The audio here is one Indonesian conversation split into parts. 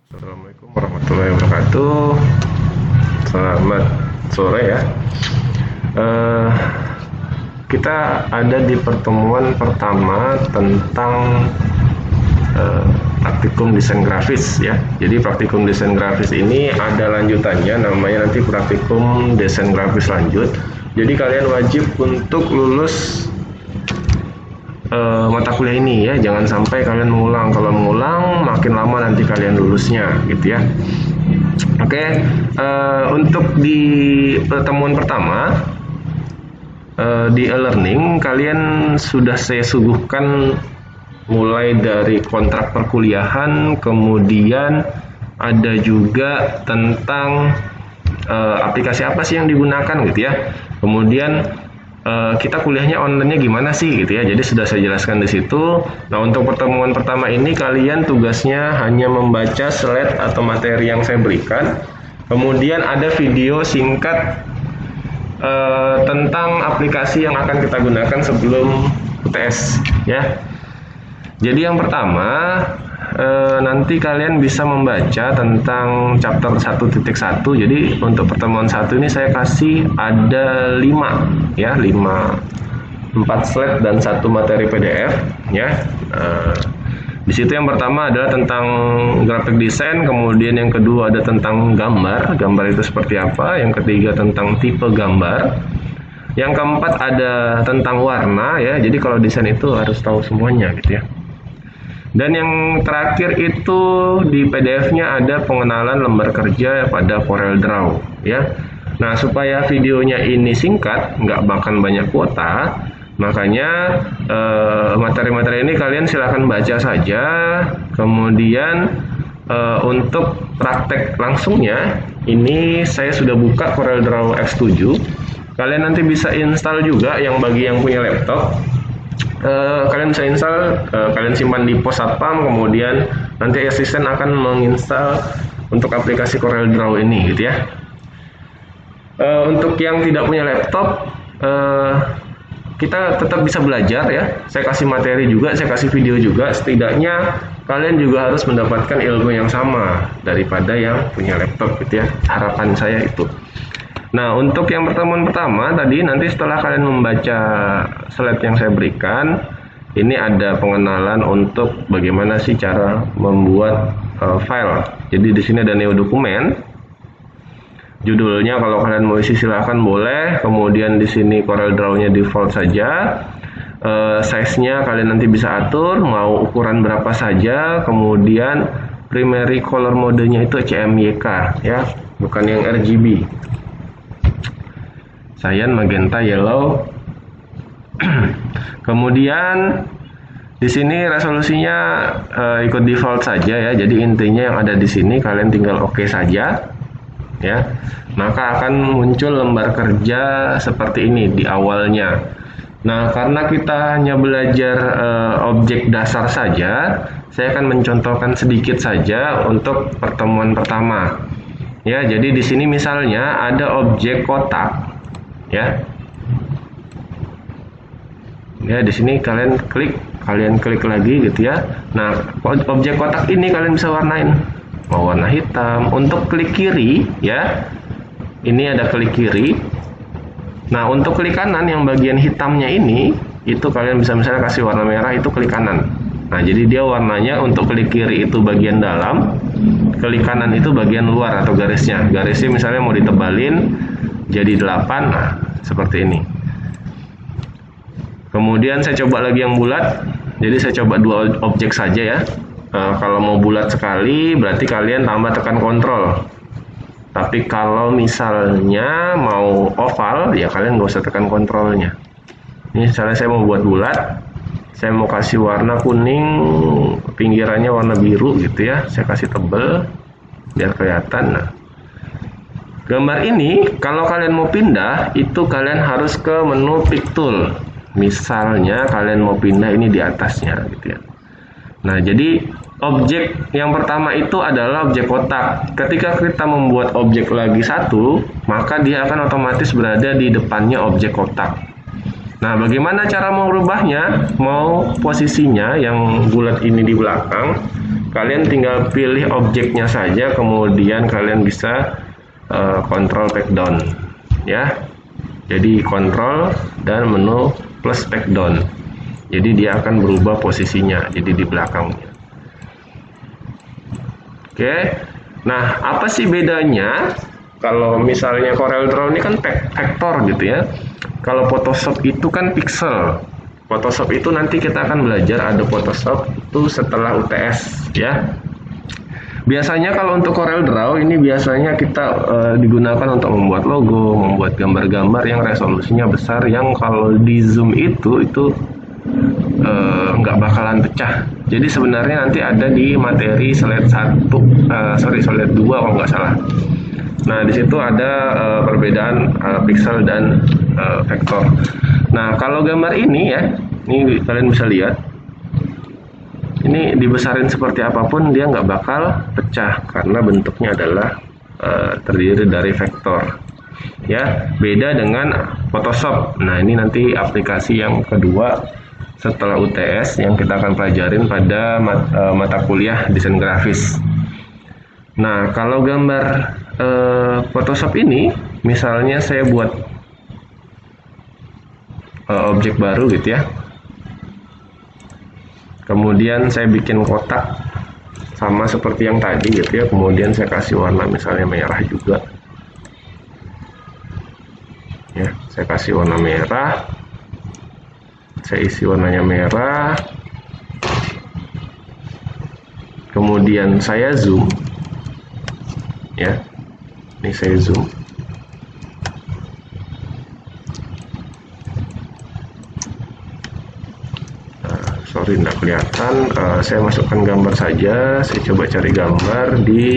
Assalamualaikum warahmatullahi wabarakatuh. Selamat sore ya. Kita ada di pertemuan pertama tentang praktikum desain grafis ya. Jadi praktikum desain grafis ini ada lanjutannya, namanya nanti praktikum desain grafis lanjut. Jadi kalian wajib untuk lulus mata kuliah ini ya, jangan sampai kalian mengulang. Kalau mengulang makin lama nanti kalian lulusnya gitu ya. Oke, untuk di pertemuan pertama di e-learning kalian sudah saya suguhkan mulai dari kontrak perkuliahan, kemudian ada juga tentang aplikasi apa sih yang digunakan gitu ya. Kemudian kita kuliahnya online-nya gimana sih gitu ya. Jadi sudah saya jelaskan di situ. Nah, untuk pertemuan pertama ini kalian tugasnya hanya membaca slide atau materi yang saya berikan. Kemudian ada video singkat tentang aplikasi yang akan kita gunakan sebelum UTS ya. Jadi yang pertama nanti kalian bisa membaca tentang chapter 1.1. Jadi untuk pertemuan 1 ini saya kasih ada 5 ya, 4 slide dan 1 materi PDF ya. Di situ yang pertama adalah tentang graphic design, kemudian yang kedua ada tentang gambar itu seperti apa, yang ketiga tentang tipe gambar, yang keempat ada tentang warna ya. Jadi kalau desain itu harus tahu semuanya gitu ya. Dan yang terakhir itu di PDF-nya ada pengenalan lembar kerja pada CorelDRAW ya. Nah, supaya videonya ini singkat, nggak makan banyak kuota, makanya materi-materi ini kalian silahkan baca saja. Kemudian untuk praktek langsungnya, ini saya sudah buka CorelDRAW X7. Kalian nanti bisa install juga yang bagi yang punya laptop. Kalian bisa install, kalian simpan di pos satpam, kemudian nanti asisten akan menginstal untuk aplikasi CorelDRAW ini gitu ya. Untuk yang tidak punya laptop, kita tetap bisa belajar ya. Saya kasih materi juga, saya kasih video juga. Setidaknya kalian juga harus mendapatkan ilmu yang sama daripada yang punya laptop gitu ya. Harapan saya itu. Nah, untuk yang pertemuan pertama tadi, nanti setelah kalian membaca slide yang saya berikan, ini ada pengenalan untuk bagaimana sih cara membuat file. Jadi di sini ada new dokumen. Judulnya kalau kalian mau isi silahkan boleh. Kemudian di sini CorelDRAW-nya default saja. Size-nya kalian nanti bisa atur, mau ukuran berapa saja. Kemudian primary color mode-nya itu CMYK ya, bukan yang RGB. Cyan, magenta, yellow. Kemudian di sini resolusinya ikut default saja ya. Jadi intinya yang ada di sini kalian tinggal oke saja ya. Maka akan muncul lembar kerja seperti ini di awalnya. Nah, karena kita hanya belajar objek dasar saja, saya akan mencontohkan sedikit saja untuk pertemuan pertama. Ya, jadi di sini misalnya ada objek kotak. Ya, di sini kalian klik lagi gitu ya. Nah, objek kotak ini kalian bisa warnain, mau warna hitam. Untuk klik kiri ya, ini ada klik kiri. Nah, untuk klik kanan yang bagian hitamnya ini, itu kalian bisa misalnya kasih warna merah, itu klik kanan. Nah, jadi dia warnanya untuk klik kiri itu bagian dalam, klik kanan itu bagian luar atau garisnya. Garisnya misalnya mau ditebalin jadi 8, nah seperti ini. Kemudian saya coba lagi yang bulat. Jadi saya coba 2 objek saja ya. Kalau mau bulat sekali berarti kalian tambah tekan kontrol. Tapi kalau misalnya mau oval ya kalian nggak usah tekan kontrolnya. Ini misalnya saya mau buat bulat, saya mau kasih warna kuning, pinggirannya warna biru gitu ya. Saya kasih tebel biar kelihatan. Nah, gambar ini kalau kalian mau pindah itu kalian harus ke menu pick tool. Misalnya kalian mau pindah ini di atasnya gitu ya. Nah, jadi objek yang pertama itu adalah objek kotak. Ketika kita membuat objek lagi satu, maka dia akan otomatis berada di depannya objek kotak. Nah, bagaimana cara merubahnya? Mau posisinya yang bulat ini di belakang, kalian tinggal pilih objeknya saja, kemudian kalian bisa kontrol back down ya. Jadi kontrol dan menu plus back down, jadi dia akan berubah posisinya jadi di belakangnya. Oke, nah apa sih bedanya? Kalau misalnya CorelDRAW ini kan vektor gitu ya, kalau Photoshop itu kan pixel. Photoshop itu nanti kita akan belajar ada Photoshop itu setelah UTS ya. Biasanya kalau untuk CorelDRAW ini biasanya kita digunakan untuk membuat logo, membuat gambar-gambar yang resolusinya besar, yang kalau di zoom itu nggak bakalan pecah. Jadi sebenarnya nanti ada di materi slide 1, slide 2 kalau nggak salah. Nah di situ ada perbedaan pixel dan vektor. Nah kalau gambar ini ya, ini kalian bisa lihat, ini dibesarin seperti apapun dia nggak bakal pecah karena bentuknya adalah terdiri dari vektor ya. Beda dengan Photoshop. Nah ini nanti aplikasi yang kedua setelah UTS yang kita akan pelajarin pada mata kuliah desain grafis. Nah kalau gambar Photoshop ini, misalnya saya buat objek baru gitu ya, kemudian saya bikin kotak sama seperti yang tadi gitu ya, kemudian saya kasih warna misalnya merah juga ya, saya kasih warna merah, saya isi warnanya merah, kemudian saya zoom ya, ini saya zoom. Sorry tidak kelihatan, saya masukkan gambar saja. Saya coba cari gambar di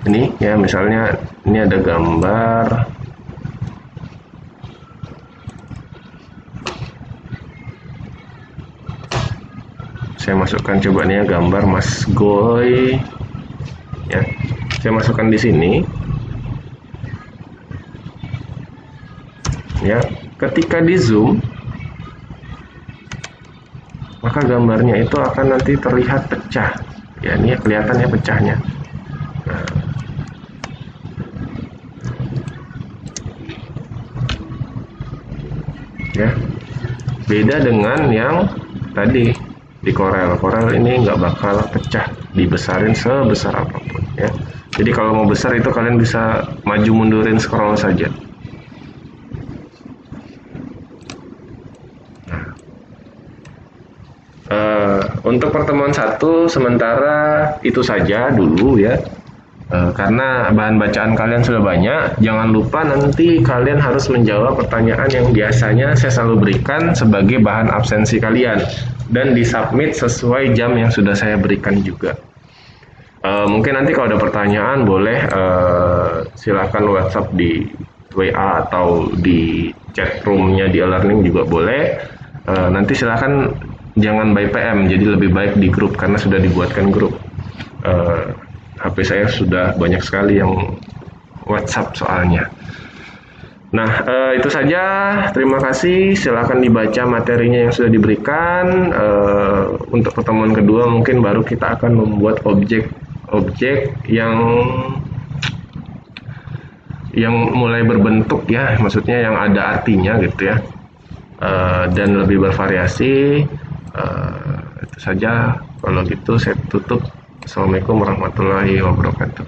ini ya, misalnya ini ada gambar saya masukkan, coba nih ya, gambar Mas Goy ya, saya masukkan di sini ya. Ketika di zoom maka gambarnya itu akan nanti terlihat pecah ya, ini ya, kelihatan ya pecahnya. Nah, ya beda dengan yang tadi di Corel ini nggak bakal pecah, dibesarin sebesar apapun ya. Jadi kalau mau besar itu kalian bisa maju mundurin scroll saja. Untuk pertemuan 1 sementara itu saja dulu ya, karena bahan bacaan kalian sudah banyak. Jangan lupa nanti kalian harus menjawab pertanyaan yang biasanya saya selalu berikan sebagai bahan absensi kalian, dan disubmit sesuai jam yang sudah saya berikan juga. Mungkin nanti kalau ada pertanyaan boleh silakan WhatsApp di WA atau di chat roomnya di e-learning juga boleh. Nanti silakan jangan by PM, jadi lebih baik di grup karena sudah dibuatkan grup. HP saya sudah banyak sekali yang WhatsApp soalnya. Nah itu saja, terima kasih. Silakan dibaca materinya yang sudah diberikan. Untuk pertemuan kedua mungkin baru kita akan membuat objek yang mulai berbentuk ya, maksudnya yang ada artinya gitu ya, dan lebih bervariasi. Itu saja, kalau gitu saya tutup. Assalamualaikum warahmatullahi wabarakatuh.